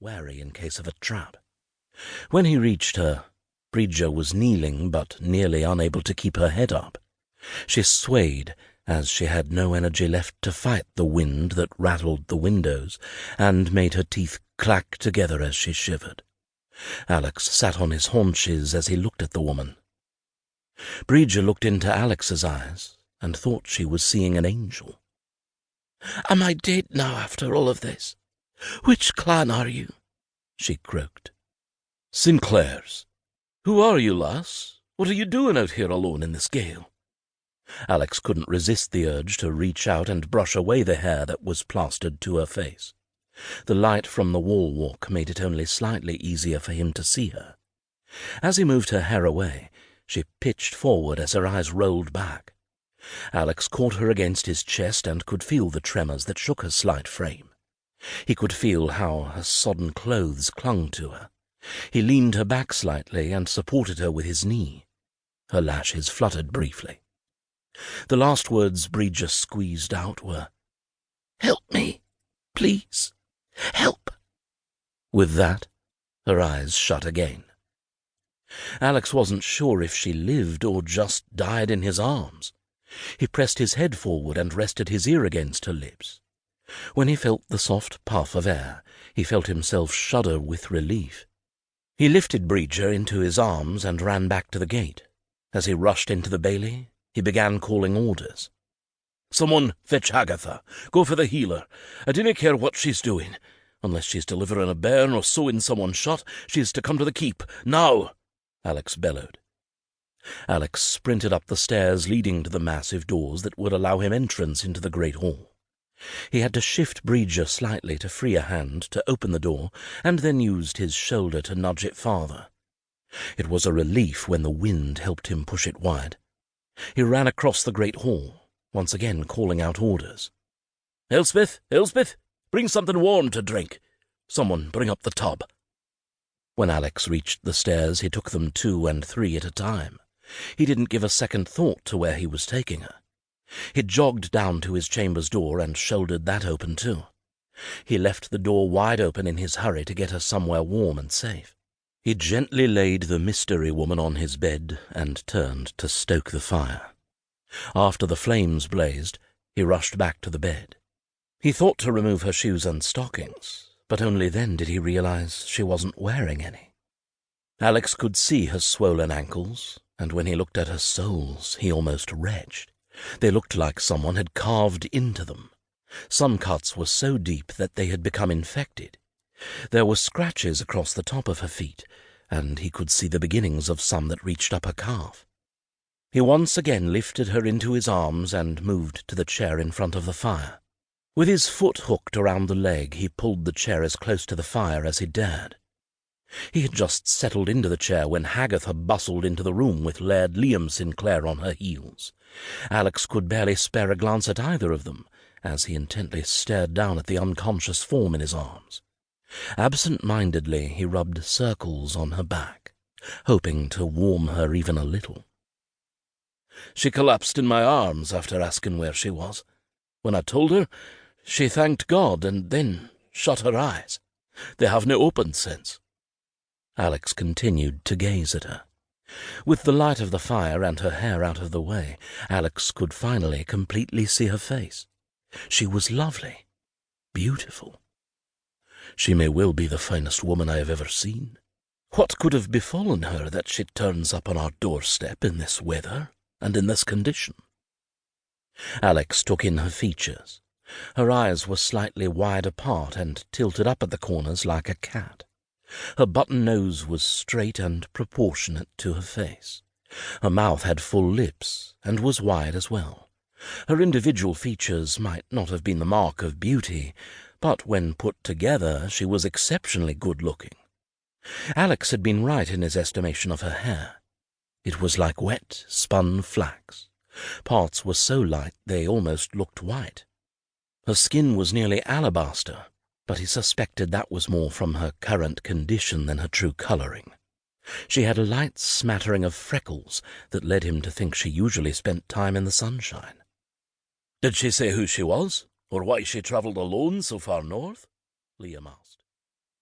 wary in case of a trap. When he reached her, Brighde was kneeling but nearly unable to keep her head up. She swayed as she had no energy left to fight the wind that rattled the windows and made her teeth clack together as she shivered. Alex sat on his haunches as he looked at the woman. Brighde looked into Alex's eyes and thought she was seeing an angel. "Am I dead now after all of this? Which clan are you?" she croaked. "Sinclairs. Who are you, lass? What are you doing out here alone in this gale?" Alex couldn't resist the urge to reach out and brush away the hair that was plastered to her face. The light from the wall walk made it only slightly easier for him to see her. As he moved her hair away, she pitched forward as her eyes rolled back. Alex caught her against his chest and could feel the tremors that shook her slight frame. He could feel how her sodden clothes clung to her. He leaned her back slightly and supported her with his knee. Her lashes fluttered briefly. The last words Brighde squeezed out were, "Help me, please, help." With that, her eyes shut again. Alex wasn't sure if she lived or just died in his arms. He pressed his head forward and rested his ear against her lips. When he felt the soft puff of air, he felt himself shudder with relief. He lifted Brighde into his arms and ran back to the gate. As he rushed into the bailey, he began calling orders. "Someone fetch Hagatha. Go for the healer. I dinna care what she's doing. Unless she's delivering a bairn or sewing someone shut, she's to come to the keep. Now!" Alex bellowed. Alex sprinted up the stairs leading to the massive doors that would allow him entrance into the great hall. He had to shift Brighde slightly to free a hand to open the door, and then used his shoulder to nudge it farther. It was a relief when the wind helped him push it wide. He ran across the great hall, once again calling out orders. "Elspeth, Elspeth, bring something warm to drink. Someone bring up the tub." When Alex reached the stairs, he took them 2 and 3 at a time. He didn't give a second thought to where he was taking her. He jogged down to his chamber's door and shouldered that open too. He left the door wide open in his hurry to get her somewhere warm and safe. He gently laid the mystery woman on his bed and turned to stoke the fire. After the flames blazed, he rushed back to the bed. He thought to remove her shoes and stockings, but only then did he realize she wasn't wearing any. Alex could see her swollen ankles, and when he looked at her soles, he almost retched. They looked like someone had carved into them. Some cuts were so deep that they had become infected. There were scratches across the top of her feet, and he could see the beginnings of some that reached up her calf. He once again lifted her into his arms and moved to the chair in front of the fire. With his foot hooked around the leg, he pulled the chair as close to the fire as he dared. He had just settled into the chair when Hagatha bustled into the room with Laird Liam Sinclair on her heels. Alex could barely spare a glance at either of them, as he intently stared down at the unconscious form in his arms. Absent-mindedly, he rubbed circles on her back, hoping to warm her even a little. "She collapsed in my arms after asking where she was. When I told her, she thanked God and then shut her eyes. They have no opened since." Alex continued to gaze at her. With the light of the fire and her hair out of the way, Alex could finally completely see her face. She was lovely, beautiful. She may well be the finest woman I have ever seen. What could have befallen her that she turns up on our doorstep in this weather and in this condition? Alex took in her features. Her eyes were slightly wide apart and tilted up at the corners like a cat. Her button nose was straight and proportionate to her face. Her mouth had full lips and was wide as well. Her individual features might not have been the mark of beauty, but when put together she was exceptionally good-looking. Alex had been right in his estimation of her hair. It was like wet, spun flax. Parts were so light they almost looked white. Her skin was nearly alabaster, but he suspected that was more from her current condition than her true coloring. She had a light smattering of freckles that led him to think she usually spent time in the sunshine. "Did she say who she was, or why she travelled alone so far north?" Liam asked.